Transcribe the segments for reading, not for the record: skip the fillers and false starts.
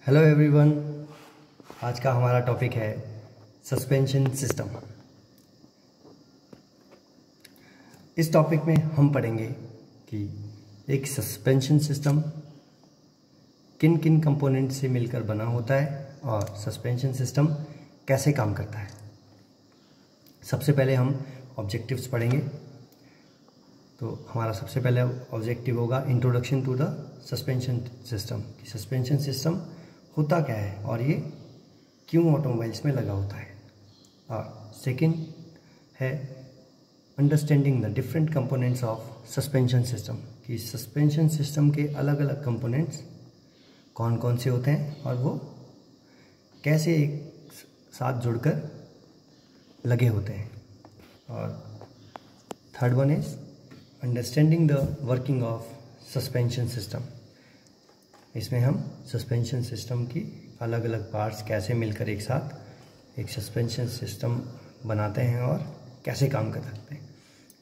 Hello everyone. आज का हमारा टॉपिक है सस्पेंशन सिस्टम। इस टॉपिक में हम पढ़ेंगे कि एक सस्पेंशन सिस्टम किन किन कंपोनेंट से मिलकर बना होता है और सस्पेंशन सिस्टम कैसे काम करता है। सबसे पहले हम ऑब्जेक्टिव्स पढ़ेंगे। तो हमारा सबसे पहले ऑब्जेक्टिव होगा introduction to the suspension system, कि सस्पेंशन सिस्टम होता क्या है और ये क्यों ऑटोमोबाइल्स में लगा होता है। और सेकंड है understanding the different components of suspension system, कि सस्पेंशन सिस्टम के अलग अलग कंपोनेंट्स कौन कौन से होते हैं और वो कैसे एक साथ जुड़कर लगे होते हैं। और third one is understanding the working of suspension system. इसमें हम सस्पेंशन सिस्टम की अलग अलग पार्ट्स कैसे मिलकर एक साथ एक सस्पेंशन सिस्टम बनाते हैं और कैसे काम कर सकते हैं।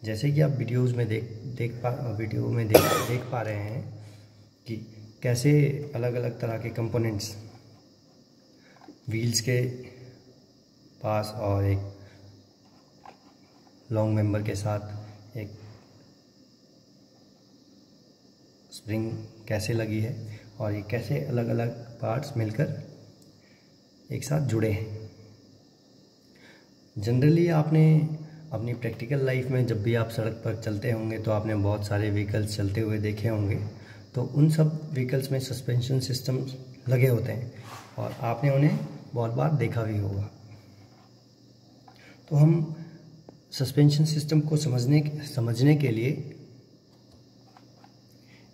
जैसे कि आप वीडियोस में देख पा रहे हैं कि कैसे अलग अलग तरह के कंपोनेंट्स व्हील्स के पास और एक लॉन्ग मेंबर के साथ एक स्प्रिंग कैसे लगी है और ये कैसे अलग अलग पार्ट्स मिलकर एक साथ जुड़े हैं। जनरली आपने अपनी प्रैक्टिकल लाइफ में जब भी आप सड़क पर चलते होंगे तो आपने बहुत सारे व्हीकल्स चलते हुए देखे होंगे। तो उन सब व्हीकल्स में सस्पेंशन सिस्टम लगे होते हैं और आपने उन्हें बहुत बार देखा भी होगा। तो हम सस्पेंशन सिस्टम को समझने के लिए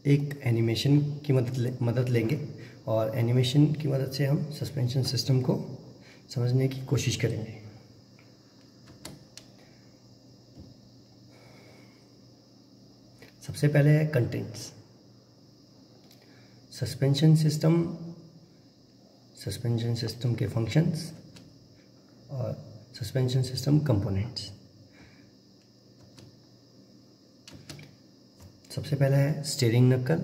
एक एनिमेशन की मदद लेंगे और एनिमेशन की मदद से हम सस्पेंशन सिस्टम को समझने की कोशिश करेंगे। सबसे पहले है कंटेंट्स। सस्पेंशन सिस्टम के फंक्शंस और सस्पेंशन सिस्टम कंपोनेंट्स। सबसे पहला है स्टीयरिंग नक्कल,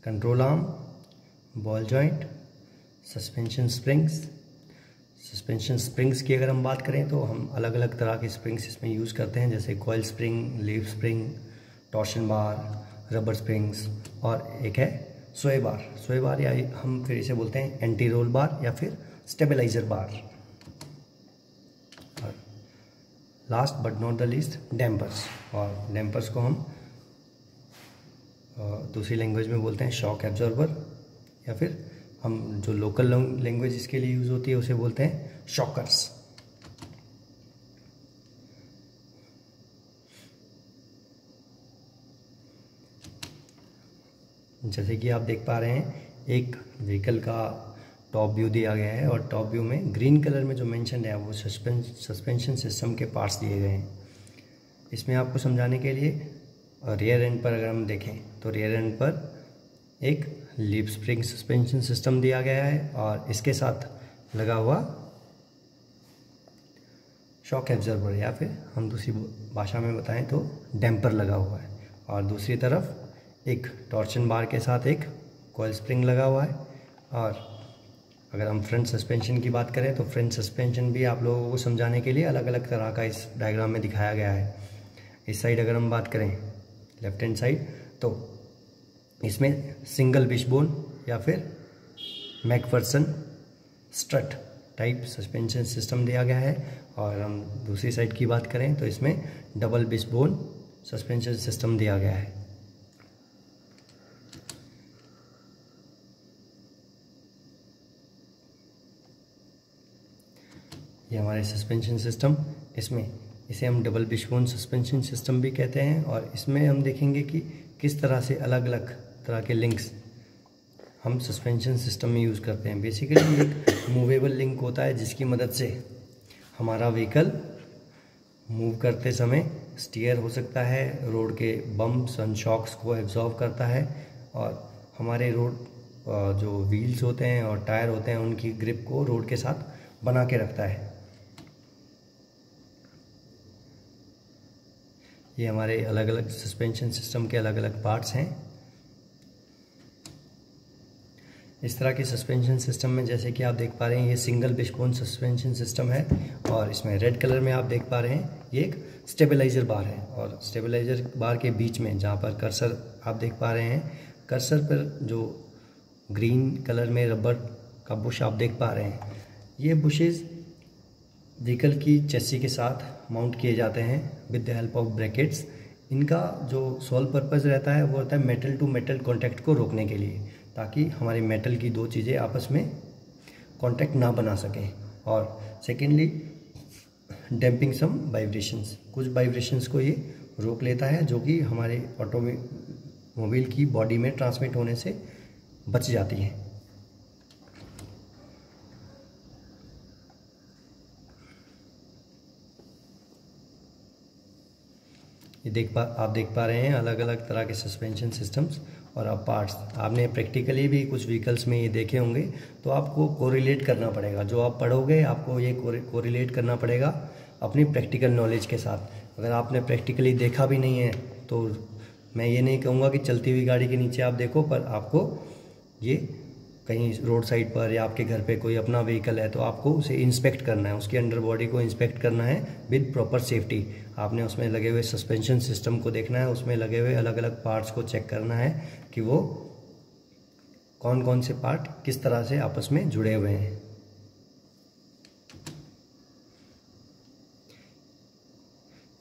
control arm, ball joint, suspension springs. Suspension springs की अगर हम बात करें तो हम अलग अलग तरह के स्प्रिंग्स इसमें यूज़ करते हैं, जैसे coil spring, leaf spring, torsion bar, rubber springs और एक है स्वे बार। स्वे बार या हम फिर इसे बोलते हैं एंटी रोल बार या फिर स्टेबलाइजर बार। और last but not the least dampers, और डैम्पर्स को हम दूसरी लैंग्वेज में बोलते हैं शॉक एब्जॉर्बर या फिर हम जो लोकल लैंग्वेज इसके लिए यूज़ होती है उसे बोलते हैं शॉकर्स। जैसे कि आप देख पा रहे हैं एक व्हीकल का टॉप व्यू दिया गया है और टॉप व्यू में ग्रीन कलर में जो मेंशन है वो सस्पेंशन सिस्टम के पार्ट्स दिए गए हैं। इसमें आपको समझाने के लिए रियर एंड पर अगर हम देखें तो रियर एंड पर एक लीफ स्प्रिंग सस्पेंशन सिस्टम दिया गया है और इसके साथ लगा हुआ शॉक एब्जॉर्बर या फिर हम दूसरी भाषा में बताएं तो डैम्पर लगा हुआ है। और दूसरी तरफ एक टॉर्शन बार के साथ एक कॉइल स्प्रिंग लगा हुआ है। और अगर हम फ्रंट सस्पेंशन की बात करें तो फ्रंट सस्पेंशन भी आप लोगों को समझाने के लिए अलग अलग तरह का इस डायग्राम में दिखाया गया है। इस साइड अगर हम बात करें लेफ्ट हैंड साइड तो इसमें सिंगल विशबोन या फिर Macpherson strut type suspension system दिया गया है। और हम दूसरी साइड की बात करें तो इसमें डबल विशबोन सस्पेंशन सिस्टम दिया गया है। ये हमारे सस्पेंशन सिस्टम, इसे हम डबल विशबोन सस्पेंशन सिस्टम भी कहते हैं। और इसमें हम देखेंगे कि किस तरह से अलग अलग तरह के लिंक्स हम सस्पेंशन सिस्टम में यूज़ करते हैं। बेसिकली एक मूवेबल लिंक होता है जिसकी मदद से हमारा व्हीकल मूव करते समय स्टीयर हो सकता है, रोड के बम्प्स एंड शॉक्स को एब्जॉर्व करता है और हमारे रोड जो व्हील्स होते हैं और टायर होते हैं उनकी ग्रिप को रोड के साथ बना के रखता है। ये हमारे अलग अलग सस्पेंशन सिस्टम के अलग अलग पार्ट्स हैं। इस तरह के सस्पेंशन सिस्टम में जैसे कि आप देख पा रहे हैं ये सिंगल विशबोन सस्पेंशन सिस्टम है और इसमें रेड कलर में आप देख पा रहे हैं ये एक स्टेबलाइजर बार है और स्टेबलाइजर बार के बीच में जहाँ पर कर्सर आप देख पा रहे हैं, कर्सर पर जो ग्रीन कलर में रबर का बुश आप देख पा रहे हैं, ये बुशेस व्हीकल की चेसी के साथ माउंट किए जाते हैं with the help of brackets. इनका जो सोल पर्पस रहता है वो रहता है मेटल टू मेटल कॉन्टैक्ट को रोकने के लिए, ताकि हमारी मेटल की दो चीज़ें आपस में कॉन्टैक्ट ना बना सकें। और सेकेंडली डैम्पिंग सम वाइब्रेशंस, कुछ वाइब्रेशंस को ये रोक लेता है जो कि हमारे ऑटोमोबाइल की बॉडी में ट्रांसमिट होने से बच जाती हैं। ये आप देख पा रहे हैं अलग अलग तरह के सस्पेंशन सिस्टम्स और अब पार्ट्स। आपने प्रैक्टिकली भी कुछ व्हीकल्स में ये देखे होंगे, तो आपको कोरिलेट करना पड़ेगा। जो आप पढ़ोगे आपको ये कोरिलेट करना पड़ेगा अपनी प्रैक्टिकल नॉलेज के साथ। अगर आपने प्रैक्टिकली देखा भी नहीं है तो मैं ये नहीं कहूँगा कि चलती हुई गाड़ी के नीचे आप देखो, पर आपको ये कहीं रोड साइड पर या आपके घर पे कोई अपना व्हीकल है तो आपको उसे इंस्पेक्ट करना है, उसकी अंडर बॉडी को इंस्पेक्ट करना है विद प्रॉपर सेफ्टी। आपने उसमें लगे हुए सस्पेंशन सिस्टम को देखना है, उसमें लगे हुए अलग अलग पार्ट्स को चेक करना है कि वो कौन कौन से पार्ट किस तरह से आपस में जुड़े हुए हैं।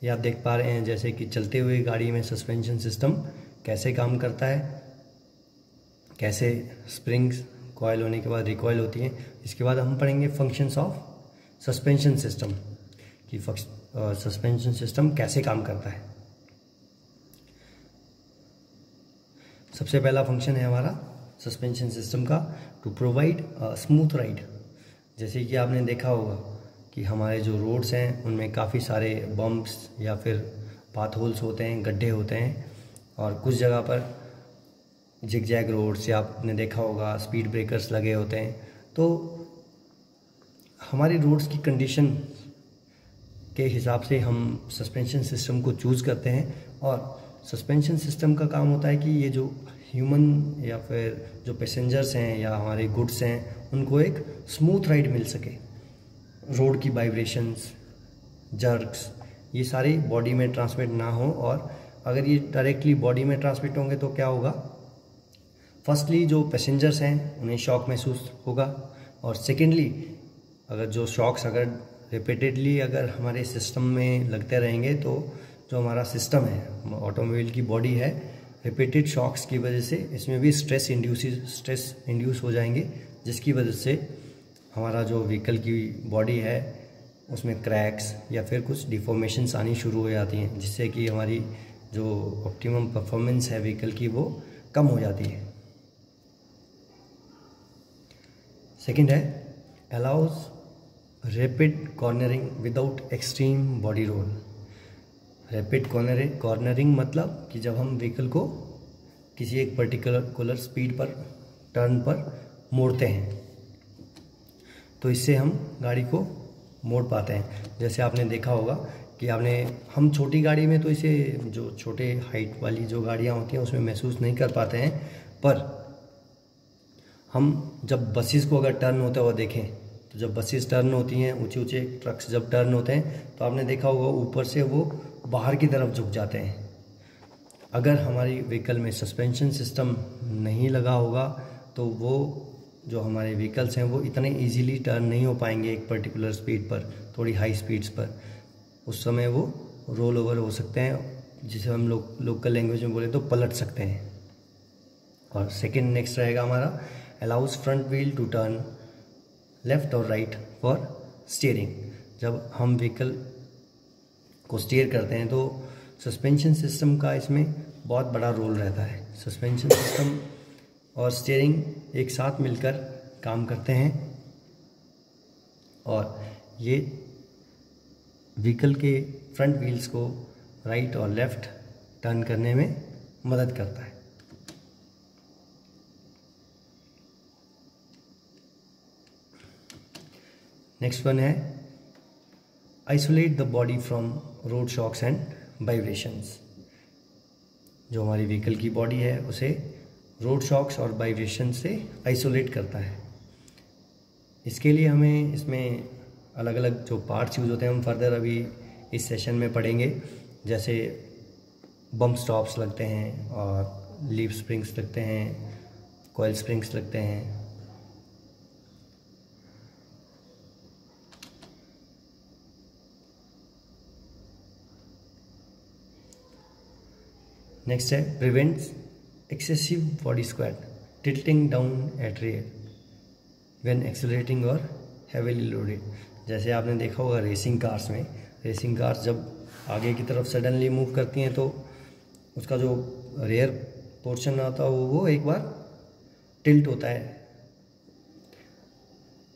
ये आप देख पा रहे हैं जैसे कि चलते हुए गाड़ी में सस्पेंशन सिस्टम कैसे काम करता है, कैसे स्प्रिंग्स कॉयल होने के बाद रिकॉयल होती हैं। इसके बाद हम पढ़ेंगे फंक्शंस ऑफ सस्पेंशन सिस्टम कि सस्पेंशन सिस्टम कैसे काम करता है। सबसे पहला फंक्शन है हमारा सस्पेंशन सिस्टम का टू प्रोवाइड स्मूथ राइड। जैसे कि आपने देखा होगा कि हमारे जो रोड्स हैं उनमें काफ़ी सारे बम्प्स या फिर पाथ होल्स होते हैं, गड्ढे होते हैं और कुछ जगह पर जिगजैग रोड्स या आपने देखा होगा स्पीड ब्रेकर्स लगे होते हैं। तो हमारी रोड्स की कंडीशन के हिसाब से हम सस्पेंशन सिस्टम को चूज़ करते हैं और सस्पेंशन सिस्टम का काम होता है कि ये जो ह्यूमन या फिर जो पैसेंजर्स हैं या हमारे गुड्स हैं उनको एक स्मूथ राइड मिल सके। रोड की वाइब्रेशंस, जर्क्स, ये सारी बॉडी में ट्रांसमिट ना हो, और अगर ये डायरेक्टली बॉडी में ट्रांसमिट होंगे तो क्या होगा, फर्स्टली जो पैसेंजर्स हैं उन्हें शॉक महसूस होगा और सेकेंडली अगर जो शॉक्स अगर रिपीटेडली अगर हमारे सिस्टम में लगते रहेंगे तो जो हमारा सिस्टम है ऑटोमोबाइल की बॉडी है, रिपीटेड शॉक्स की वजह से इसमें भी स्ट्रेस इंड्यूस हो जाएंगे, जिसकी वजह से हमारा जो व्हीकल की बॉडी है उसमें क्रैक्स या फिर कुछ डिफॉर्मेशंस आनी शुरू हो जाती हैं, जिससे कि हमारी जो ऑप्टिमम परफॉर्मेंस है व्हीकल की वो कम हो जाती है। सेकेंड है allows rapid cornering without extreme body roll. Rapid cornering मतलब कि जब हम व्हीकल को किसी एक पर्टिकुलर स्पीड पर टर्न पर मोड़ते हैं तो इससे हम गाड़ी को मोड़ पाते हैं। जैसे आपने देखा होगा कि हम छोटी गाड़ी में तो इसे जो छोटे हाइट वाली जो गाड़ियाँ होती हैं उसमें महसूस नहीं कर पाते हैं, पर हम जब बसेस को अगर टर्न होता हुआ देखें तो जब बसेस टर्न होती हैं, ऊंचे ऊंचे ट्रक्स जब टर्न होते हैं तो आपने देखा होगा ऊपर से वो बाहर की तरफ झुक जाते हैं। अगर हमारी व्हीकल में सस्पेंशन सिस्टम नहीं लगा होगा तो वो जो हमारे व्हीकल्स हैं वो इतने इजीली टर्न नहीं हो पाएंगे एक पर्टिकुलर स्पीड पर, थोड़ी हाई स्पीड्स पर। उस समय वो रोल ओवर हो सकते हैं, जिसे हम लोग लोकल लैंग्वेज में बोले तो पलट सकते हैं। और सेकेंड नेक्स्ट रहेगा हमारा allows front wheel to turn left और राइट फॉर स्टीयरिंग। जब हम व्हीकल को स्टीयर करते हैं तो सस्पेंशन सिस्टम का इसमें बहुत बड़ा रोल रहता है। सस्पेंशन सिस्टम और स्टीयरिंग एक साथ मिलकर काम करते हैं और ये व्हीकल के फ्रंट व्हील्स को राइट और लेफ्ट टर्न करने में मदद करता है। नेक्स्ट वन है isolate the body from road shocks and vibrations. जो हमारी व्हीकल की बॉडी है उसे रोड शॉक्स और वाइब्रेशन से आइसोलेट करता है। इसके लिए हमें इसमें अलग अलग जो पार्ट्स यूज़ होते हैं हम फर्दर अभी इस सेशन में पढ़ेंगे, जैसे बम्प स्टॉप्स लगते हैं और लीफ स्प्रिंग्स लगते हैं, कॉइल स्प्रिंग्स लगते हैं। नेक्स्ट है prevents excessive body squat tilting down at rear when accelerating और हेवीली लोडेड। जैसे आपने देखा होगा रेसिंग कार्स जब आगे की तरफ सडनली मूव करती हैं तो उसका जो रेयर पोर्शन आता है वो एक बार टिल्ट होता है,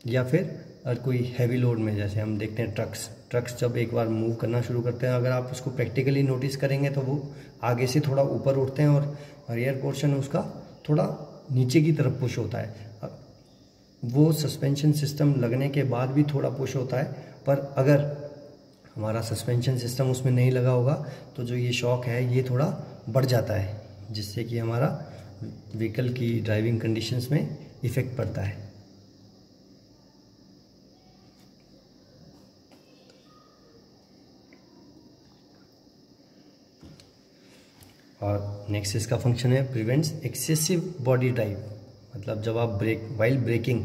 या फिर और कोई हैवी लोड में जैसे हम देखते हैं ट्रक्स जब एक बार मूव करना शुरू करते हैं, अगर आप उसको प्रैक्टिकली नोटिस करेंगे तो वो आगे से थोड़ा ऊपर उठते हैं और रियर पोर्शन उसका थोड़ा नीचे की तरफ पुश होता है। वो सस्पेंशन सिस्टम लगने के बाद भी थोड़ा पुश होता है, पर अगर हमारा सस्पेंशन सिस्टम उसमें नहीं लगा होगा तो जो ये शॉक है ये थोड़ा बढ़ जाता है, जिससे कि हमारा व्हीकल की ड्राइविंग कंडीशंस में इफ़ेक्ट पड़ता है। और नेक्स्ट इसका फंक्शन है प्रिवेंट्स एक्सेसिव बॉडी ड्राइव। मतलब जब आप वाइल ब्रेकिंग,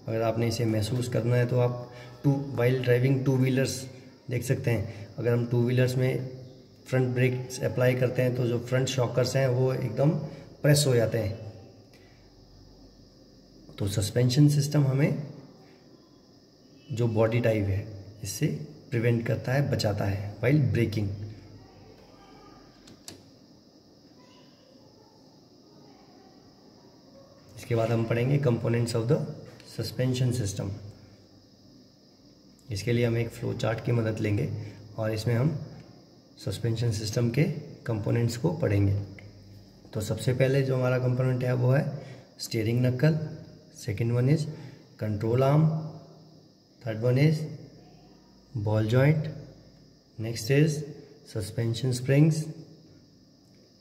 अगर आपने इसे महसूस करना है तो आप वाइल ड्राइविंग टू व्हीलर्स देख सकते हैं। अगर हम टू व्हीलर्स में फ्रंट ब्रेक्स अप्लाई करते हैं तो जो फ्रंट शॉकर्स हैं वो एकदम प्रेस हो जाते हैं। तो सस्पेंशन सिस्टम हमें जो बॉडी ड्राइव है इससे प्रिवेंट करता है, बचाता है वाइल ब्रेकिंग। इसके बाद हम पढ़ेंगे components of the suspension system. इसके लिए हम एक फ्लो चार्ट की मदद लेंगे और इसमें हम सस्पेंशन सिस्टम के कंपोनेंट्स को पढ़ेंगे। तो सबसे पहले जो हमारा कंपोनेंट है वो है स्टीयरिंग नक्कल, second one is control arm, third one is ball joint, next is suspension springs,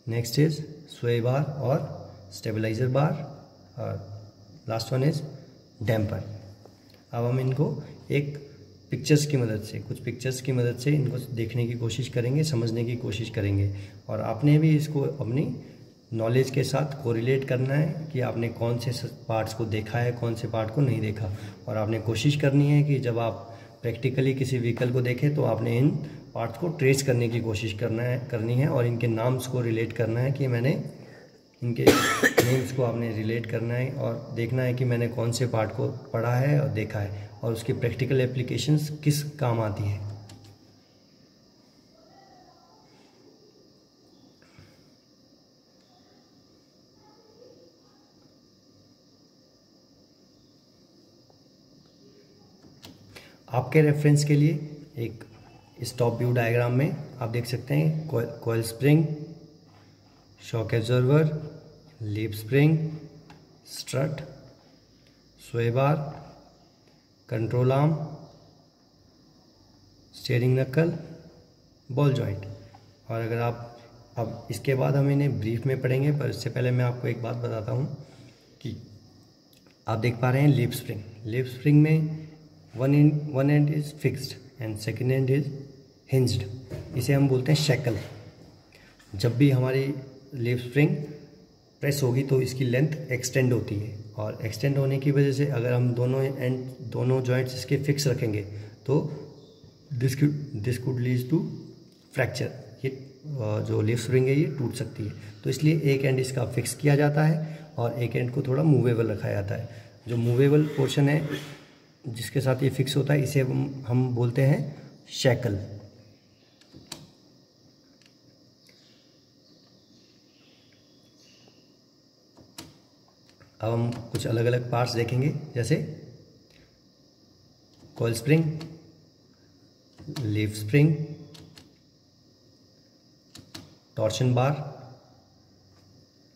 next is स्वे बार और स्टेबलाइजर बार, और लास्ट वन इज डैम्पर। अब हम इनको एक कुछ पिक्चर्स की मदद से इनको देखने की कोशिश करेंगे, समझने की कोशिश करेंगे, और आपने भी इसको अपनी नॉलेज के साथ कोरिलेट करना है कि आपने कौन से पार्ट्स को देखा है, कौन से पार्ट को नहीं देखा। और आपने कोशिश करनी है कि जब आप प्रैक्टिकली किसी व्हीकल को देखें तो आपने इन पार्ट्स को ट्रेस करने की कोशिश करनी है और इनके नाम्स को रिलेट करना है कि मैंने इनके नेम्स को आपने रिलेट करना है और देखना है कि मैंने कौन से पार्ट को पढ़ा है और देखा है और उसकी प्रैक्टिकल एप्लीकेशंस किस काम आती है। आपके रेफरेंस के लिए एक इस टॉप व्यू डायग्राम में आप देख सकते हैं coil spring, shock absorber, leaf spring, strut, स्वे बार, कंट्रोल आर्म, स्टीयरिंग नक्कल, बॉल जॉइंट। और अगर आप अब इसके बाद हम इन्हें ब्रीफ में पढ़ेंगे, पर इससे पहले मैं आपको एक बात बताता हूँ कि आप देख पा रहे हैं लीफ स्प्रिंग में one and is fixed and second and is hinged. इसे हम बोलते हैं शैकल। जब भी हमारी लीफ स्प्रिंग प्रेस होगी तो इसकी लेंथ एक्सटेंड होती है, और एक्सटेंड होने की वजह से अगर हम दोनों जॉइंट्स इसके फिक्स रखेंगे तो this could lead to fracture. ये जो लीफ स्प्रिंग है ये टूट सकती है, तो इसलिए एक एंड इसका फिक्स किया जाता है और एक एंड को थोड़ा मूवेबल रखा जाता है। जो मूवेबल पोर्शन है जिसके साथ ये फिक्स होता है इसे हम बोलते हैं शैकल। अब हम कुछ अलग अलग पार्ट्स देखेंगे, जैसे coil spring, leaf spring, torsion bar.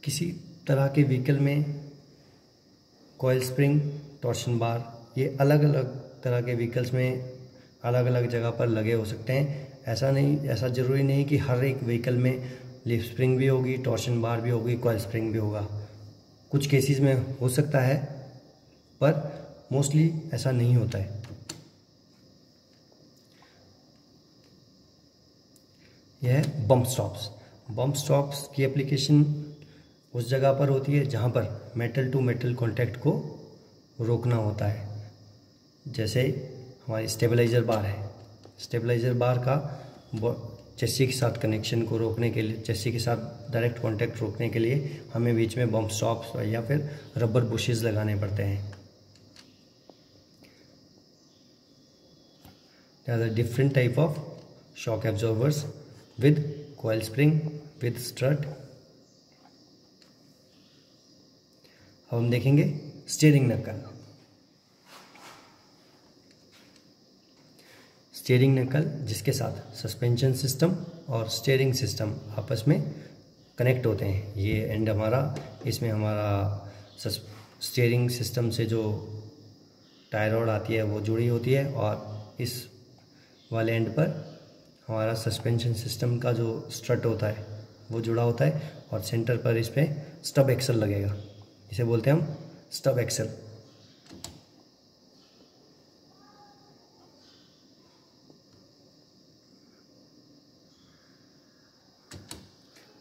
किसी तरह के व्हीकल में कॉइल स्प्रिंग, टॉर्शन बार ये अलग अलग तरह के व्हीकल्स में अलग अलग जगह पर लगे हो सकते हैं। ऐसा ज़रूरी नहीं कि हर एक व्हीकल में लीफ स्प्रिंग भी होगी, टॉर्शन बार भी होगी, कॉइल स्प्रिंग भी होगा। कुछ केसेस में हो सकता है, पर मोस्टली ऐसा नहीं होता है। यह है बम्प स्टॉप्स। बम्प स्टॉप्स की एप्लीकेशन उस जगह पर होती है जहाँ पर मेटल टू मेटल कांटेक्ट को रोकना होता है। जैसे हमारी स्टेबलाइज़र बार है, स्टेबलाइज़र बार का चेसी के साथ कनेक्शन को रोकने के लिए, चेसी के साथ डायरेक्ट कांटेक्ट रोकने के लिए हमें बीच में बम्प स्टॉप्स या फिर रबर बुशेस लगाने पड़ते हैं। There are different type of shock absorbers with coil spring, with strut। अब हम देखेंगे स्टीयरिंग नक्कल। स्टीयरिंग नक्कल जिसके साथ सस्पेंशन सिस्टम और स्टीयरिंग सिस्टम आपस में कनेक्ट होते हैं। ये एंड हमारा, इसमें हमारा स्टीयरिंग सिस्टम से जो टाई रॉड आती है वो जुड़ी होती है, और इस वाले एंड पर हमारा सस्पेंशन सिस्टम का जो स्ट्रट होता है वो जुड़ा होता है, और सेंटर पर इस पर स्टब एक्सल लगेगा। इसे बोलते हैं हम स्टब एक्सल।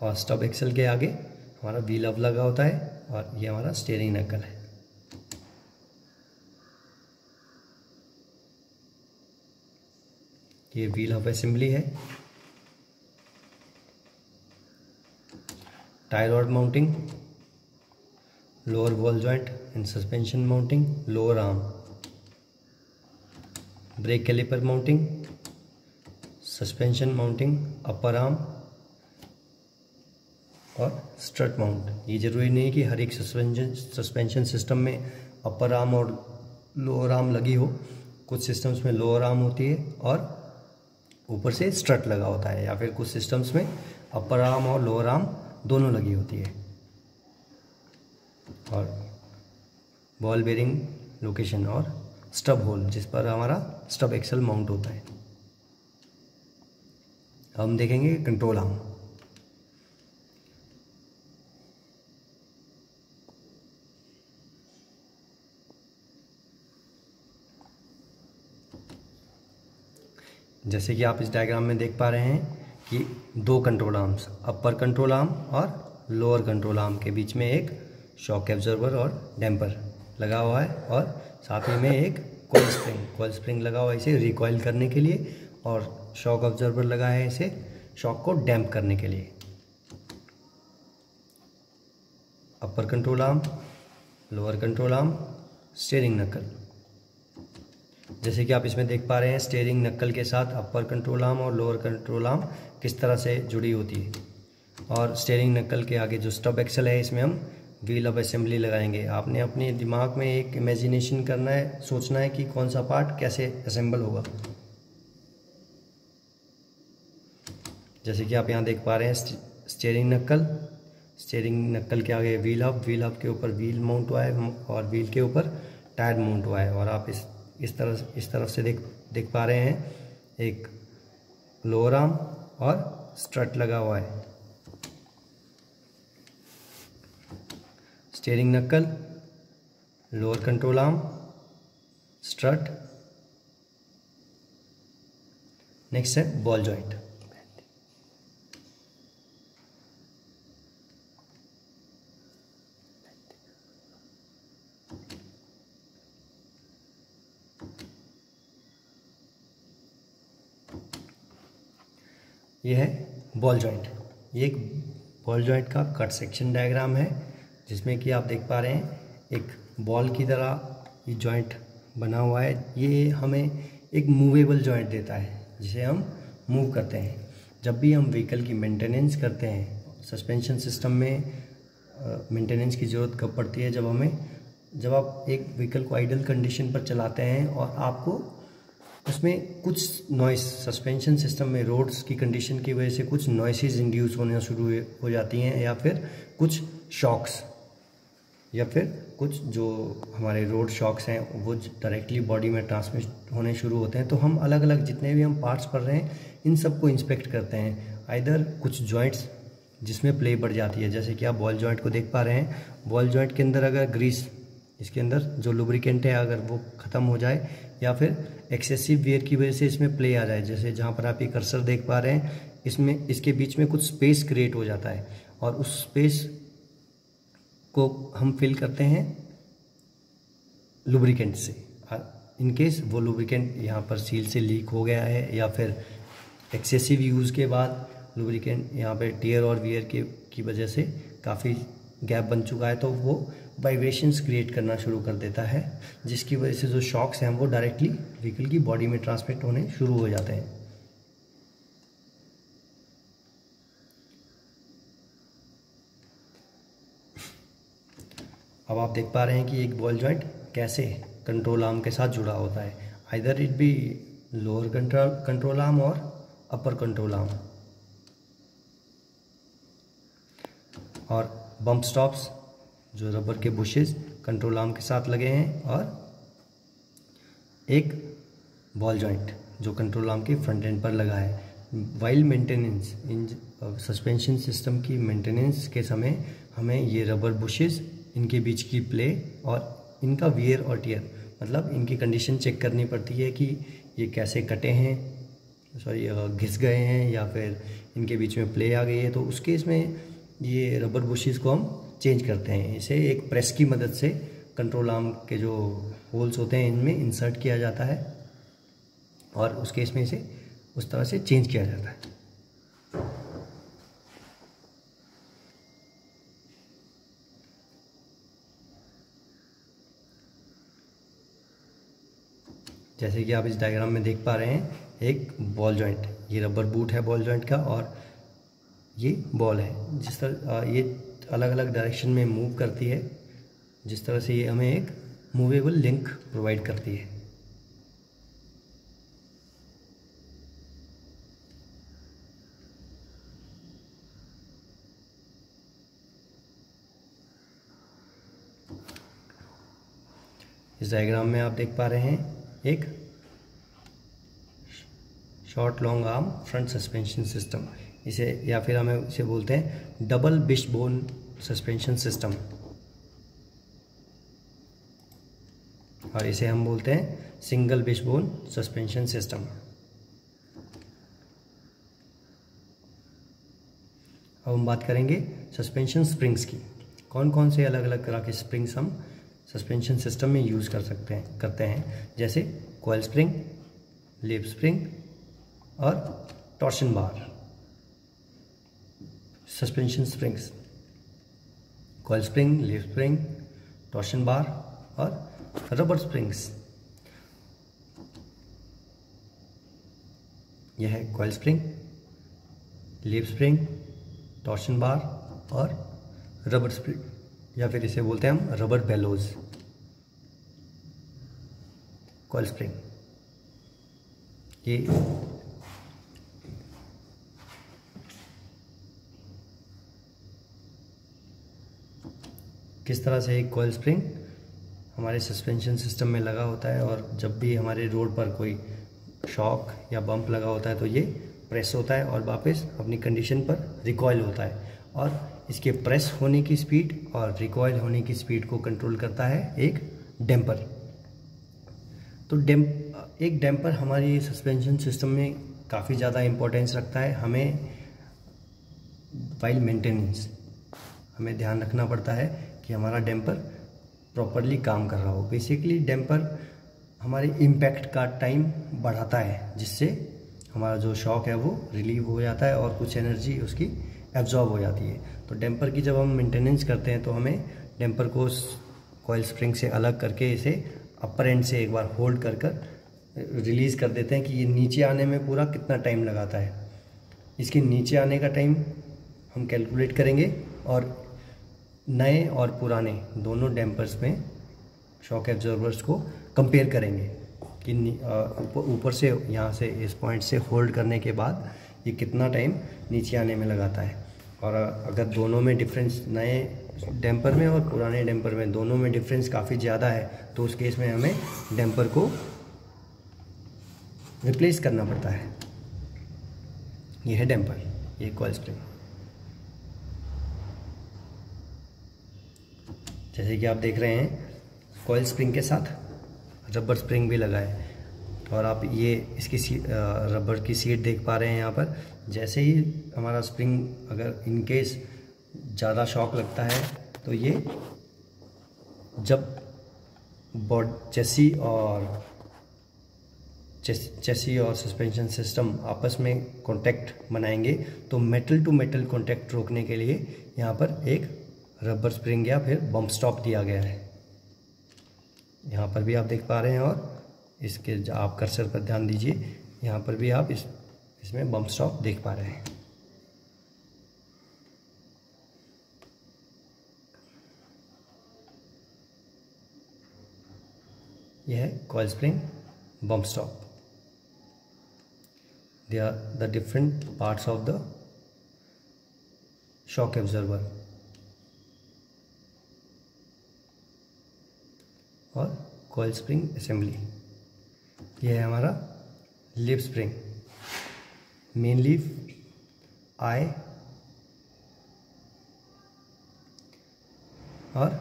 और स्टब एक्सल के आगे हमारा व्हील हब लगा होता है, और ये हमारा स्टीयरिंग नक्कल है। ये व्हील हब असेंबली है। Tie rod mounting, lower ball joint and suspension mounting, lower arm, brake caliper mounting, suspension mounting, upper arm और स्ट्रट माउंट। ये जरूरी नहीं कि हर एक सस्पेंशन सिस्टम में अपर आर्म और लोअर आर्म लगी हो। कुछ सिस्टम्स में लोअर आर्म होती है और ऊपर से स्ट्रट लगा होता है, या फिर कुछ सिस्टम्स में अपर आर्म और लोअर आर्म दोनों लगी होती है। और बॉल बेरिंग लोकेशन और स्टब होल जिस पर हमारा स्टब एक्सल माउंट होता है। हम देखेंगे कंट्रोल आर्म। जैसे कि आप इस डायग्राम में देख पा रहे हैं कि दो control arms, upper control arm और लोअर कंट्रोल आर्म के बीच में एक शॉक एब्जॉर्बर और डैम्पर लगा हुआ है, और साथ ही में एक कॉइल स्प्रिंग लगा हुआ है इसे रिकॉइल करने के लिए, और शॉक एब्जॉर्बर लगा है इसे शॉक को डैम्प करने के लिए। Upper control arm, lower control arm, steering नक्कल। जैसे कि आप इसमें देख पा रहे हैं स्टीयरिंग नक्कल के साथ अपर कंट्रोल आर्म और लोअर कंट्रोल आर्म किस तरह से जुड़ी होती है। और स्टीयरिंग नक्कल के आगे जो स्टब एक्सल है इसमें हम व्हील हब असेंबली लगाएंगे। आपने अपने दिमाग में एक इमेजिनेशन करना है, सोचना है कि कौन सा पार्ट कैसे असेंबल होगा। जैसे कि आप यहाँ देख पा रहे हैं स्टीयरिंग नक्कल के आगे व्हील हब के ऊपर व्हील माउंट हुआ है, और व्हील के ऊपर टायर माउंट हुआ है। और आप इस तरफ से देख पा रहे हैं एक लोअर आर्म और स्ट्रट लगा हुआ है। स्टीयरिंग नक्कल, lower control arm, strut. Next है बॉल जॉइंट। यह है बॉल जॉइंट। ये एक बॉल जॉइंट का कट सेक्शन डायग्राम है, जिसमें कि आप देख पा रहे हैं एक बॉल की तरह ये जॉइंट बना हुआ है। ये हमें एक मूवेबल जॉइंट देता है जिसे हम मूव करते हैं। जब भी हम व्हीकल की मेंटेनेंस करते हैं, सस्पेंशन सिस्टम में मेंटेनेंस की ज़रूरत कब पड़ती है, जब आप एक व्हीकल को आइडल कंडीशन पर चलाते हैं और आपको उसमें कुछ नॉइस, सस्पेंशन सिस्टम में रोड्स की कंडीशन की वजह से कुछ नॉइसेज इंड्यूस होना शुरू हो जाती हैं, या फिर कुछ शॉक्स, या फिर कुछ जो हमारे रोड शॉक्स हैं वो डायरेक्टली बॉडी में ट्रांसमिट होने शुरू होते हैं। तो हम अलग अलग जितने भी हम पार्ट्स पढ़ रहे हैं इन सब को इंस्पेक्ट करते हैं। आइदर कुछ जॉइंट्स जिसमें प्ले बढ़ जाती है। जैसे कि आप बॉल जॉइंट को देख पा रहे हैं, बॉल जॉइंट के अंदर अगर ग्रीस, इसके अंदर जो लुब्रिकेंट है अगर वो ख़त्म हो जाए या फिर एक्सेसिव वेयर की वजह से इसमें प्ले आ जाए, जैसे जहाँ पर आप ये कर्सर देख पा रहे हैं, इसमें इसके बीच में कुछ स्पेस क्रिएट हो जाता है और उस स्पेस को हम फिल करते हैं लुब्रिकेंट से। इन केस वो लुब्रिकेंट यहाँ पर सील से लीक हो गया है या फिर एक्सेसिव यूज़ के बाद लुब्रिकेंट यहाँ पे टियर और वियर की वजह से काफ़ी गैप बन चुका है, तो वो वाइब्रेशंस क्रिएट करना शुरू कर देता है, जिसकी वजह से जो शॉक्स हैं वो डायरेक्टली व्हीकल की बॉडी में ट्रांसमिट होने शुरू हो जाते हैं। अब आप देख पा रहे हैं कि एक बॉल जॉइंट कैसे कंट्रोल आर्म के साथ जुड़ा होता है, either it be lower control arm और अपर कंट्रोल आर्म। और बम्प स्टॉप्स जो रबर के बुशेस कंट्रोल आर्म के साथ लगे हैं, और एक बॉल जॉइंट जो कंट्रोल आर्म के फ्रंट एंड पर लगा है। While maintenance, in suspension system की मेंटेनेंस के समय हमें ये रबर बुशेस, इनके बीच की प्ले और इनका वियर और टियर, मतलब इनकी कंडीशन चेक करनी पड़ती है कि ये कैसे कटे हैं, सॉरी घिस गए हैं या फिर इनके बीच में प्ले आ गई है। तो उस केस में ये रबर बुशेस को हम चेंज करते हैं। इसे एक प्रेस की मदद से कंट्रोल आर्म के जो होल्स होते हैं इनमें इंसर्ट किया जाता है और उस केस में इसे उस तरह से चेंज किया जाता है। जैसे कि आप इस डायग्राम में देख पा रहे हैं, एक बॉल जॉइंट, ये रबर बूट है बॉल जॉइंट का और ये बॉल है। जिस तरह ये अलग अलग डायरेक्शन में मूव करती है, जिस तरह से ये हमें एक मूवेबल लिंक प्रोवाइड करती है। इस डायग्राम में आप देख पा रहे हैं एक short long arm front suspension system, इसे या फिर हमें इसे बोलते हैं डबल विशबोन सस्पेंशन सिस्टम, और इसे हम बोलते हैं सिंगल विशबोन सस्पेंशन सिस्टम। अब हम बात करेंगे सस्पेंशन स्प्रिंग्स की। कौन कौन से अलग अलग तरह के स्प्रिंग्स हम सस्पेंशन सिस्टम में यूज़ करते हैं, जैसे कॉइल स्प्रिंग, लिप स्प्रिंग और torsion bar. Suspension springs, coil spring, leaf spring, torsion bar और रबर स्प्रिंग्स। यह है coil spring, leaf spring, torsion bar और रबर स्प्रिंग, या फिर इसे बोलते हैं हम रबर बेलोज। कॉइल स्प्रिंग ये किस तरह से एक कॉइल स्प्रिंग हमारे सस्पेंशन सिस्टम में लगा होता है, और जब भी हमारे रोड पर कोई शॉक या बम्प लगा होता है तो ये प्रेस होता है और वापस अपनी कंडीशन पर रिकॉइल होता है, और इसके प्रेस होने की स्पीड और रिकॉइल होने की स्पीड को कंट्रोल करता है एक डैम्पर। तो एक डैम्पर हमारी सस्पेंशन सिस्टम में काफ़ी ज़्यादा इम्पोर्टेंस रखता है। हमें वाइल मेंटेनेंस हमें ध्यान रखना पड़ता है कि हमारा डैम्पर प्रॉपरली काम कर रहा हो। बेसिकली डैम्पर हमारे इम्पैक्ट का टाइम बढ़ाता है, जिससे हमारा जो शॉक है वो रिलीव हो जाता है और कुछ एनर्जी उसकी एब्जॉर्ब हो जाती है। तो डैम्पर की जब हम मेंटेनेंस करते हैं तो हमें डैम्पर को कॉइल स्प्रिंग से अलग करके इसे अपर एंड से एक बार होल्ड कर रिलीज़ कर देते हैं कि ये नीचे आने में पूरा कितना टाइम लगाता है। इसके नीचे आने का टाइम हम कैलकुलेट करेंगे और नए और पुराने दोनों डैम्पर्स में शॉक एब्जॉर्बर्स को कंपेयर करेंगे कि ऊपर से यहाँ से इस पॉइंट से होल्ड करने के बाद ये कितना टाइम नीचे आने में लगाता है। और अगर दोनों में डिफरेंस, नए डैम्पर में और पुराने डैम्पर में दोनों में डिफरेंस काफ़ी ज़्यादा है, तो उस केस में हमें डैम्पर को रिप्लेस करना पड़ता है। ये है डैम्पर, ये कॉइल स्प्रिंग। जैसे कि आप देख रहे हैं कॉइल स्प्रिंग के साथ रबर स्प्रिंग भी लगा है, और आप ये इसकी रबर की सीट देख पा रहे हैं यहाँ पर। जैसे ही हमारा स्प्रिंग अगर इन केस ज़्यादा शॉक लगता है तो ये जब चेसी और सस्पेंशन सिस्टम आपस में कांटेक्ट बनाएंगे तो मेटल टू मेटल कांटेक्ट रोकने के लिए यहाँ पर एक रबर स्प्रिंग या फिर बम्प स्टॉप दिया गया है। यहाँ पर भी आप देख पा रहे हैं, और इसके आप कर्सर पर ध्यान दीजिए, यहाँ पर भी आप इसमें बम्प स्टॉप देख पा रहे हैं। यह है coil spring bump stop. They are the different parts of the shock absorber। और कॉइल स्प्रिंग असेंबली, यह है हमारा लीफ स्प्रिंग, मेन लीफ, आई और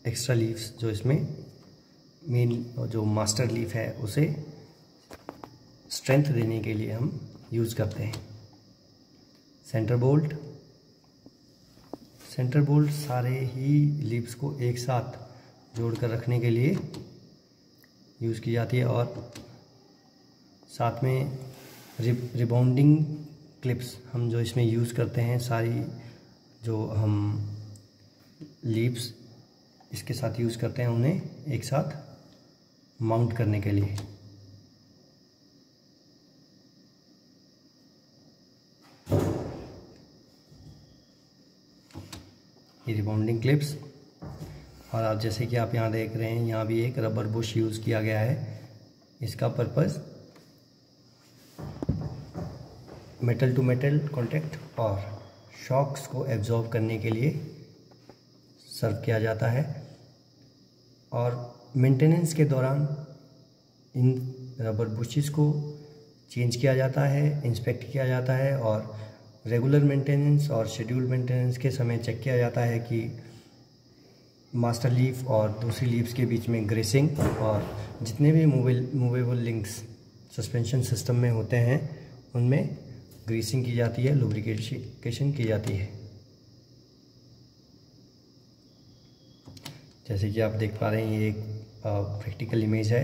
एक्स्ट्रा लीव्स, जो इसमें मेन जो मास्टर लीफ है उसे स्ट्रेंथ देने के लिए हम यूज़ करते हैं। सेंटर बोल्ट सारे ही लीव्स को एक साथ जोड़कर रखने के लिए यूज़ की जाती है, और साथ में रिबाउंडिंग क्लिप्स हम जो इसमें यूज़ करते हैं, सारी जो हम लीव्स इसके साथ यूज़ करते हैं उन्हें एक साथ माउंट करने के लिए। ये रिबाउंडिंग क्लिप्स, और आप जैसे कि आप यहाँ देख रहे हैं, यहाँ भी एक रबर बुश यूज़ किया गया है। इसका purpose metal to metal contact और शॉक्स को एब्जॉर्ब करने के लिए सर्व किया जाता है, और मेंटेनेंस के दौरान इन रबर बुशेस को चेंज किया जाता है, इंस्पेक्ट किया जाता है, और रेगुलर मेंटेनेंस और शेड्यूल मेंटेनेंस के समय चेक किया जाता है कि मास्टर लीफ और दूसरी लीव्स के बीच में ग्रेसिंग और जितने भी मूवेबल लिंक्स सस्पेंशन सिस्टम में होते हैं उनमें ग्रीसिंग की जाती है, लुब्रिकेशन की जाती है। जैसे कि आप देख पा रहे हैं, ये एक प्रैक्टिकल इमेज है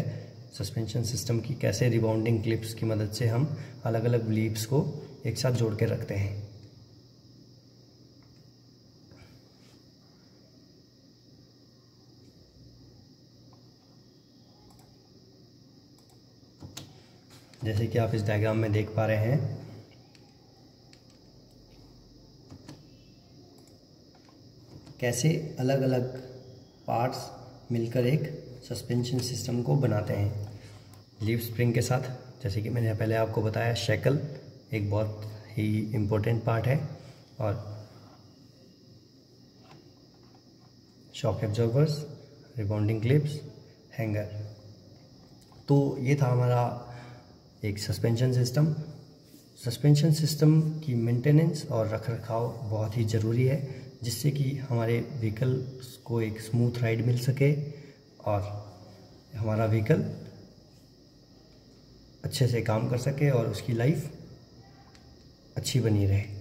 सस्पेंशन सिस्टम की, कैसे रिबाउंडिंग क्लिप्स की मदद से हम अलग अलग लीव्स को एक साथ जोड़ के रखते हैं। जैसे कि आप इस डायग्राम में देख पा रहे हैं, कैसे अलग अलग पार्ट्स मिलकर एक सस्पेंशन सिस्टम को बनाते हैं। लीफ स्प्रिंग के साथ, जैसे कि मैंने पहले आपको बताया, शेकल एक बहुत ही इम्पोर्टेंट पार्ट है, और shock absorbers, rebounding clips, hanger. तो ये था हमारा एक सस्पेंशन सिस्टम। सस्पेंशन सिस्टम की मेंटेनेंस और रखरखाव बहुत ही ज़रूरी है, जिससे कि हमारे व्हीकल्स को एक स्मूथ राइड मिल सके और हमारा व्हीकल अच्छे से काम कर सके और उसकी लाइफ अच्छी बनी रहे।